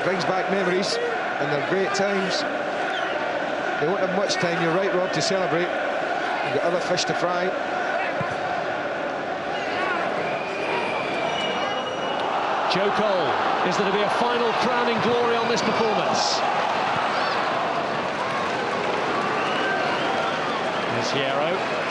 brings back memories, and they're great times. They won't have much time, you're right, Rob, to celebrate. You've got other fish to fry. Joe Cole, is there to be a final crowning glory on this performance? Here's Hierro.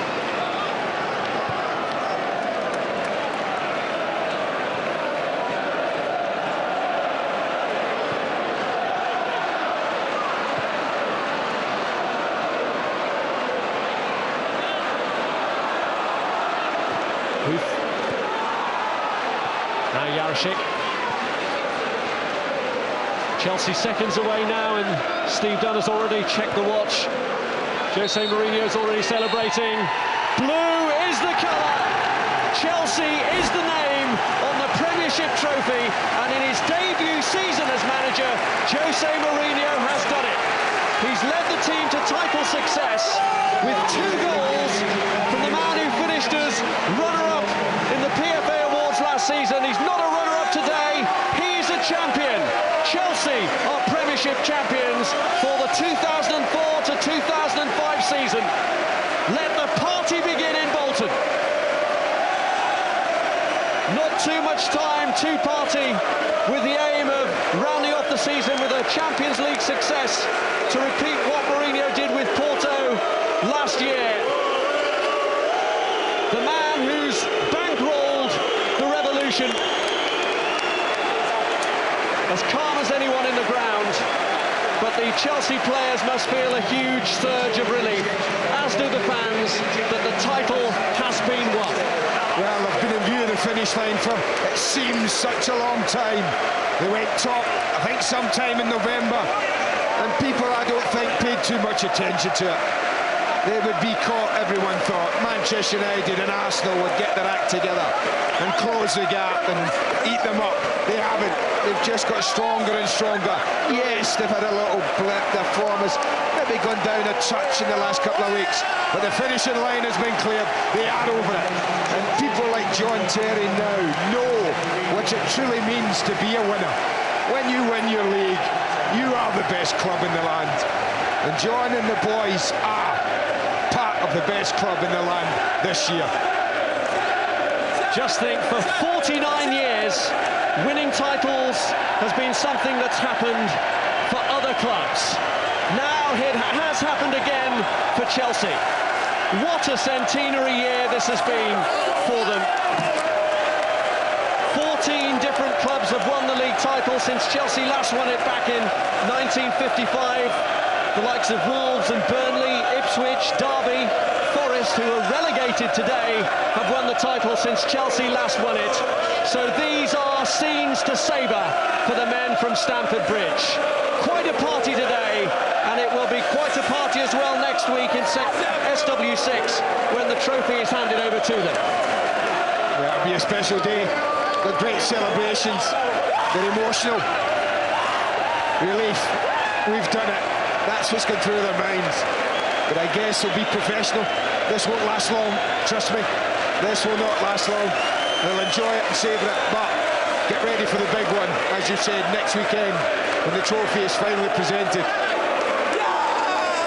Now Jarosik. Chelsea seconds away now, and Steve Dunn has already checked the watch. Jose Mourinho's already celebrating. Blue is the colour. Chelsea is the name on the Premiership trophy, and in his debut season as manager, Jose Mourinho has done it. He's led the team to title success with 2 goals from the man who finished as runner-up in the PFA Awards last season. He's not a runner-up today, he's a champion. Chelsea are Premiership champions for the 2004 to 2005 season. Let the party begin in Bolton. Not too much time to party, with the aim of rounding off the season with a Champions League success to repeat what Mourinho did with Porto last year. The man who's bankrolled the revolution, as calm as anyone in the ground, but the Chelsea players must feel a huge surge of relief, as do the fans, that the title has been won. Well, they've been in view of the finish line for, it seems, such a long time. They went top, I think, sometime in November, and people, I don't think, paid too much attention to it. They would be caught, everyone thought. Manchester United and Arsenal would get their act together and close the gap and eat them up. They haven't. They've just got stronger and stronger. Yes, they've had a little blip. Their form has maybe gone down a touch in the last couple of weeks, but the finishing line has been cleared. They are over it. And people like John Terry now know what it truly means to be a winner. When you win your league, you are the best club in the land. And John and the boys are part of the best club in the land this year. Just think, for 49 years, winning titles has been something that's happened for other clubs. Now it has happened again for Chelsea. What a centenary year this has been for them. 14 different clubs have won the league title since Chelsea last won it back in 1955. The likes of Wolves and Burnley, Ipswich, Derby, Forest, who are relegated today, have won the title since Chelsea last won it. So these are scenes to savour for the men from Stamford Bridge. Quite a party today, and it will be quite a party as well next week in SW6 when the trophy is handed over to them. Yeah, it'll be a special day. The great celebrations, they're emotional. Relief, we've done it. That's what's going through their minds. But I guess they'll be professional. This won't last long, trust me. This will not last long. They'll enjoy it and savour it, but get ready for the big one, as you said, next weekend, when the trophy is finally presented.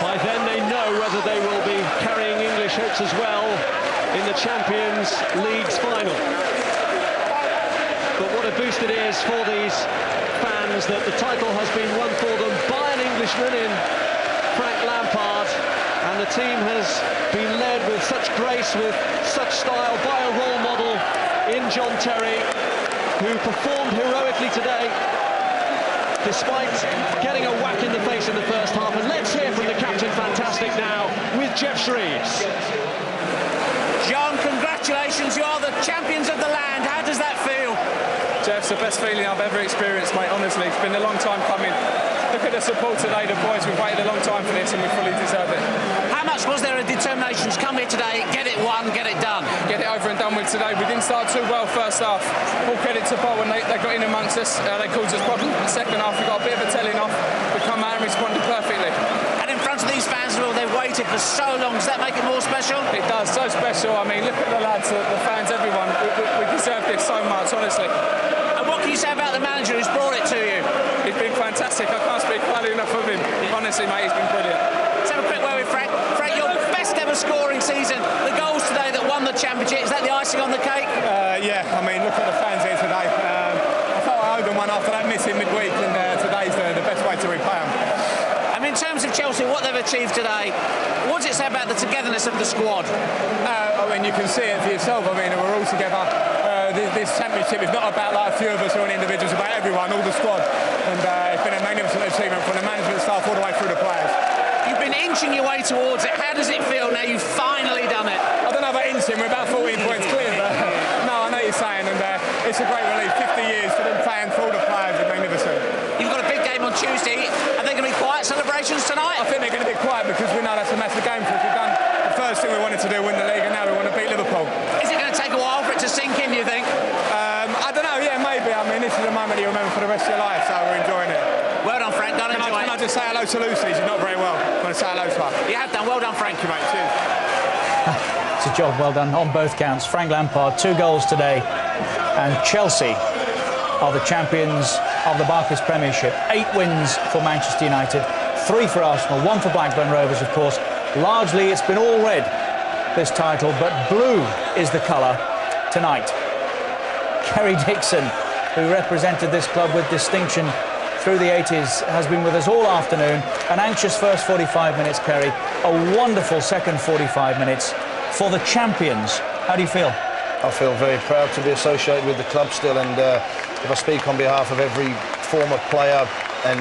By then they know whether they will be carrying English hopes as well in the Champions League's final. But what a boost it is for these fans that the title has been won for them by an Englishman in Frank Lampard, and the team has been led with such grace, with such style, by a role model in John Terry, who performed heroically today despite getting a whack in the face in the first half. And let's hear from the captain fantastic now with Jeff Shreves. John, congratulations, you are the champions of the land. How does that feel? Jeff, it's the best feeling I've ever experienced, mate, honestly. It's been a long time coming. Look at the support today, the boys. We've waited a long time for this and we fully deserve it. How much was there a determination to come here today, get it won, get it done? Get it over and done with today. We didn't start too well first half. All credit to Bolton, they got in amongst us. They caused us problems in the second half. We got a bit of a telling off. We come out and responded perfectly. And in front of these fans, well, they've waited for so long. Does that make it more special? It does, so special. I mean, look at the lads, the fans, everyone. We deserve this so much, honestly. And what can you say about the manager who's brought it to you? He's been fantastic. I can't speak highly enough of him. Honestly, mate, he's been brilliant. Let's have a quick word with Frank. Frank, your best ever scoring season. The goals today that won the championship, is that the icing on the cake? Yeah, I mean, look at the fans here today. I thought I owed them one after that missing midweek, and today's the best way to repay them. In terms of Chelsea, what they've achieved today, what does it say about the togetherness of the squad? I mean, you can see it for yourself. I mean, we're all together. This championship is not about like a few of us or an individual, it's about everyone, all the squad. And it's been a magnificent achievement from the management staff all the way through the players. You've been inching your way towards it. How does it feel now you've finally done it? I don't know about inching, we're about 14 points clear, but no, I know what you're saying, and it's a great relief. 50 years for them playing for all the players is magnificent. You've got a big game on Tuesday. Are they going to be quiet celebrations tonight? I think they're going to be quiet because we know that's a massive game for us. We've done the first thing we wanted to do, win the league, and now we want to beat Liverpool. Is it going to take a while for it to sink in, you think? I don't know, yeah, maybe. I mean, this is a moment you remember for the rest of your life, so we're enjoying it. Well done, Frank. Go and enjoy it. Can I just say hello to Lucy? She's not very well. I'm going to say hello to her. You have done. Well done, Frank. Thank you, mate. Cheers. It's a job well done on both counts. Frank Lampard, 2 goals today, and Chelsea are the champions of the Barclays Premiership. 8 wins for Manchester United, 3 for Arsenal, 1 for Blackburn Rovers, of course. Largely, it's been all red, this title, but blue is the colour tonight. Kerry Dixon, who represented this club with distinction through the 80s, has been with us all afternoon. An anxious first 45 minutes, Kerry. A wonderful second 45 minutes for the champions. How do you feel? I feel very proud to be associated with the club still, and if I speak on behalf of every former player and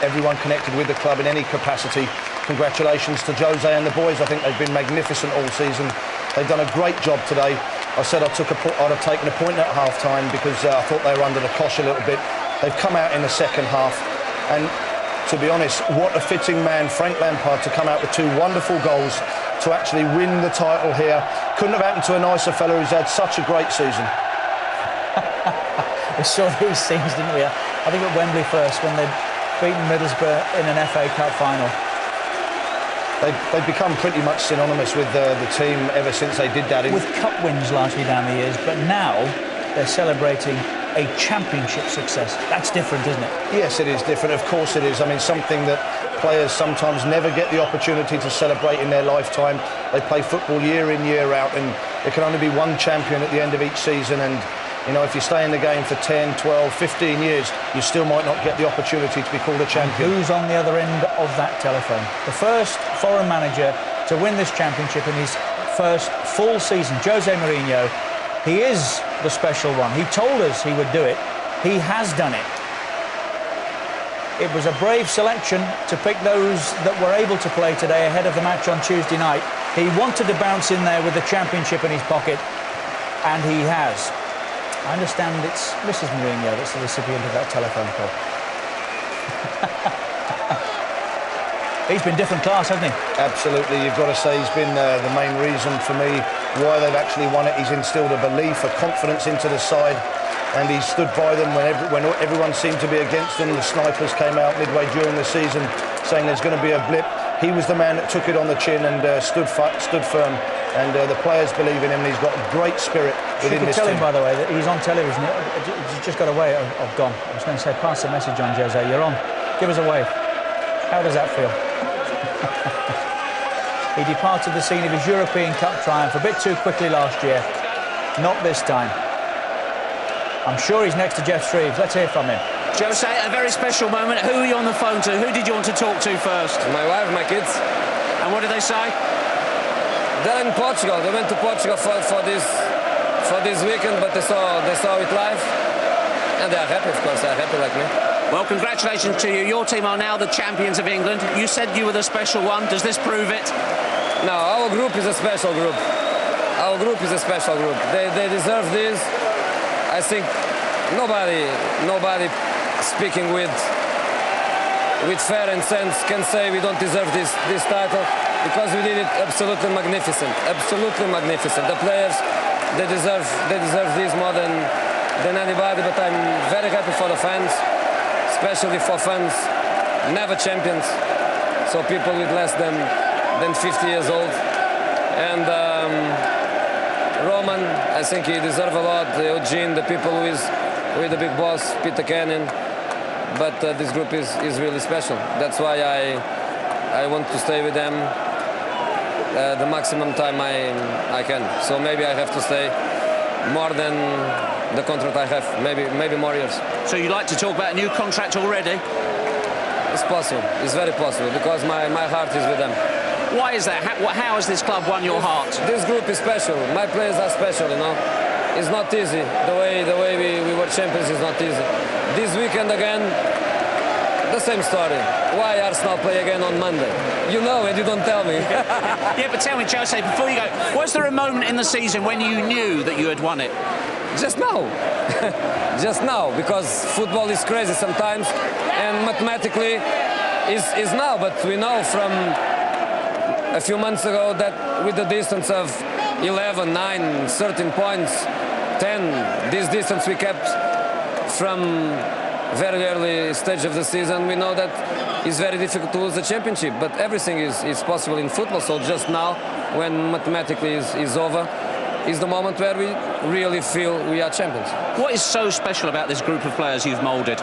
everyone connected with the club in any capacity, congratulations to Jose and the boys. I think they've been magnificent all season. They've done a great job today. I said I'd have taken a point at half-time because I thought they were under the cosh a little bit. They've come out in the second half, and to be honest, what a fitting man, Frank Lampard, to come out with 2 wonderful goals to actually win the title here. Couldn't have happened to a nicer fella who's had such a great season. We saw these scenes, didn't we? I think at Wembley first, when they'd beaten Middlesbrough in an FA Cup final. They've become pretty much synonymous with the team ever since they did that. With cup wins largely down the years, but now they're celebrating a championship success. That's different, isn't it? Yes, it is different. Of course it is. I mean, something that players sometimes never get the opportunity to celebrate in their lifetime. They play football year in, year out, and there can only be one champion at the end of each season. And, you know, if you stay in the game for 10, 12, 15 years, you still might not get the opportunity to be called a champion. And who's on the other end of that telephone? The first foreign manager to win this championship in his first full season, Jose Mourinho. He is the special one. He told us he would do it. He has done it. It was a brave selection to pick those that were able to play today ahead of the match on Tuesday night. He wanted to bounce in there with the championship in his pocket, and he has. I understand it's Mrs. Mourinho that's the recipient of that telephone call. He's been different class, hasn't he? Absolutely. You've got to say he's been the main reason for me why they've actually won it. He's instilled a belief, a confidence into the side, and he stood by them when everyone seemed to be against them. The snipers came out midway during the season saying there's going to be a blip. He was the man that took it on the chin and stood firm. And the players believe in him. And he's got great spirit within this team. Tell him, by the way, that he's on television. He's just got a way of gone. I was going to say, pass the message on, Jose. You're on. Give us a wave. How does that feel? He departed the scene of his European Cup triumph a bit too quickly last year. Not this time. I'm sure he's next to Jeff Shreves. Let's hear from him. Jose, a very special moment. Who are you on the phone to? Who did you want to talk to first? My wife, my kids. And what did they say? They're in Portugal. They went to Portugal for this weekend, but they saw it live, and they are happy. Of course, they are happy like me. Well, congratulations to you. Your team are now the champions of England. You said you were the special one. Does this prove it? No, our group is a special group. Our group is a special group. They deserve this. I think nobody speaking with fair and sense can say we don't deserve this title, because we did it absolutely magnificent. Absolutely magnificent. The players, they deserve this more than anybody. But I'm very happy for the fans, especially for fans never champions, so people with less than 50 years old. And Roman, I think he deserves a lot. Eugene, the people with the big boss, Peter Cannon, but this group is really special. That's why I want to stay with them the maximum time I can. So maybe I have to stay more than the contract I have, maybe more years. So you'd like to talk about a new contract already? It's possible. It's very possible because my heart is with them. Why is that? How has this club won your heart? This group is special. My players are special, you know. It's not easy. The way we were champions is not easy. This weekend again, the same story. Why Arsenal play again on Monday? You know and you don't tell me. Yeah, but tell me, Jose, before you go, was there a moment in the season when you knew that you had won it? Just now. Just now, because football is crazy sometimes, and mathematically is now. But we know from a few months ago that with the distance of 11, 9, 13 points, 10, this distance we kept from very early stage of the season, we know that it's very difficult to lose the championship, but everything is possible in football. So just now, when mathematically is over, is the moment where we really feel we are champions. What is so special about this group of players you've moulded?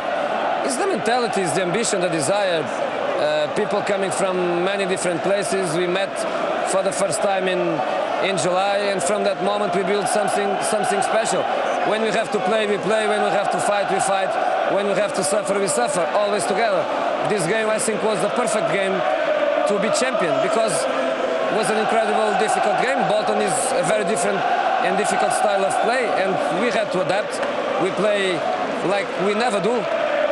It's the mentality, it's the ambition, the desire. People coming from many different places. We met for the first time in July, and from that moment we built something special. When we have to play, we play. When we have to fight, we fight. When we have to suffer, we suffer. Always together. This game, I think, was the perfect game to be champion because it was an incredible, difficult game. Bolton is a very different and difficult style of play, and we had to adapt. We play like we never do,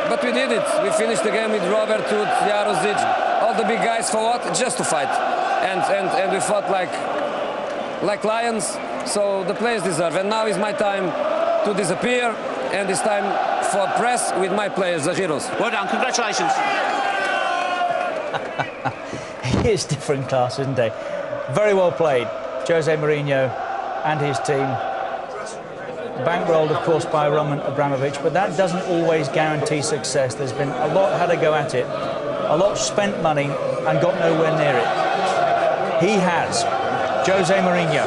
but we did it. We finished the game with Robert, Tut, Jarozic, all the big guys for what? Just to fight, and we fought like lions. So the players deserve. And now is my time to disappear, and it's time for press with my players, the heroes. Well done. Congratulations. He is different class, isn't he? Very well played, Jose Mourinho and his team. Bankrolled, of course, by Roman Abramovich, but that doesn't always guarantee success. There's been a lot had to go at it, a lot spent money and got nowhere near it. He has. Jose Mourinho,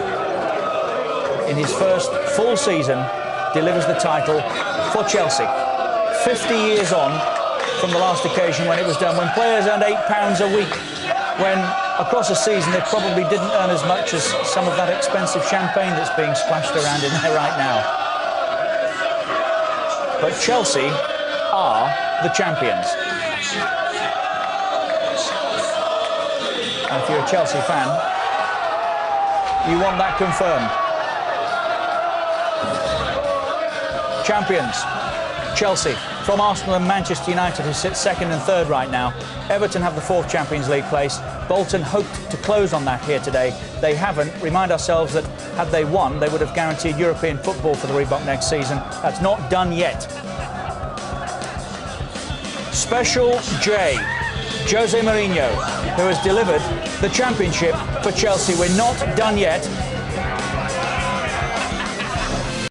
in his first full season, delivers the title for Chelsea. 50 years on from the last occasion when it was done, when players earned £8 a week, when across a season they probably didn't earn as much as some of that expensive champagne that's being splashed around in there right now. But Chelsea are the champions. And if you're a Chelsea fan, you want that confirmed. Champions, Chelsea, from Arsenal and Manchester United, who sit second and third right now. Everton have the fourth Champions League place. Bolton hoped to close on that here today. They haven't. Remind ourselves that had they won, they would have guaranteed European football for the Reebok next season. That's not done yet. Special J, Jose Mourinho, who has delivered the championship for Chelsea. We're not done yet.